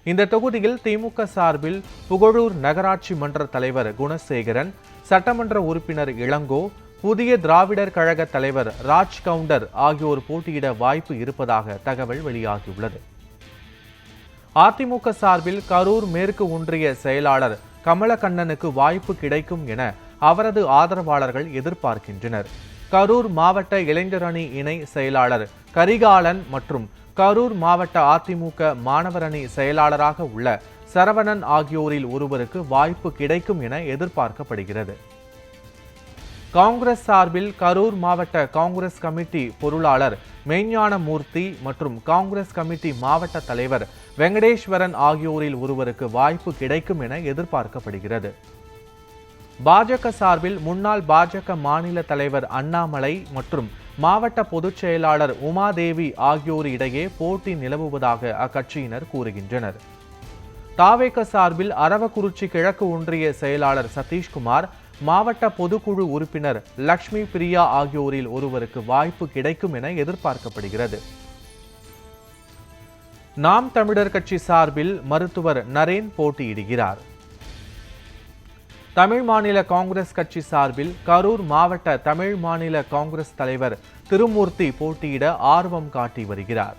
இந்த தொகுதியில் திமுக சார்பில் புகழூர் நகராட்சி மன்ற தலைவர் குணசேகரன், சட்டமன்ற உறுப்பினர் இளங்கோ, புதிய திராவிடர் கழக தலைவர் ராஜ் கவுண்டர் ஆகியோர் போட்டியிட வாய்ப்பு இருப்பதாக தகவல் வெளியாகியுள்ளது. அதிமுக சார்பில் கரூர் மேற்கு ஒன்றிய செயலாளர் கமலக்கண்ணனுக்கு வாய்ப்பு கிடைக்கும் என அவரது ஆதரவாளர்கள் எதிர்பார்க்கின்றனர். கரூர் மாவட்ட இளைஞர் அணி இணை செயலாளர் கரிகாலன் மற்றும் கரூர் மாவட்ட அதிமுக மாணவர் அணி செயலாளராக உள்ள சரவணன் ஆகியோரில் ஒருவருக்கு வாய்ப்பு கிடைக்கும் என எதிர்பார்க்கப்படுகிறது. காங்கிரஸ் சார்பில் கரூர் மாவட்ட காங்கிரஸ் கமிட்டி பொருளாளர் மெய்ஞானமூர்த்தி மற்றும் காங்கிரஸ் கமிட்டி மாவட்ட தலைவர் வெங்கடேஸ்வரன் ஆகியோரில் ஒருவருக்கு வாய்ப்பு கிடைக்கும் என எதிர்பார்க்கப்படுகிறது. பாஜக சார்பில் முன்னாள் பாஜக மாநில தலைவர் அண்ணாமலை மற்றும் மாவட்ட பொதுச் செயலாளர் உமாதேவி ஆகியோர் இடையே போட்டி நிலவுவதாக அக்கட்சியினர் கூறுகின்றனர். தாவேக சார்பில் அரவக்குறிச்சி கிழக்கு ஒன்றிய செயலாளர் சதீஷ்குமார், மாவட்ட பொதுக்குழு உறுப்பினர் லட்சுமி பிரியா ஆகியோரில் ஒருவருக்கு வாய்ப்பு கிடைக்கும் என எதிர்பார்க்கப்படுகிறது. நாம் தமிழர் கட்சி சார்பில் மருத்துவர் நரேன் போட்டியிடுகிறார். தமிழ் மாநில காங்கிரஸ் கட்சி சார்பில் கரூர் மாவட்ட தமிழ் மாநில காங்கிரஸ் தலைவர் திருமூர்த்தி போட்டியிட ஆர்வம் காட்டி வருகிறார்.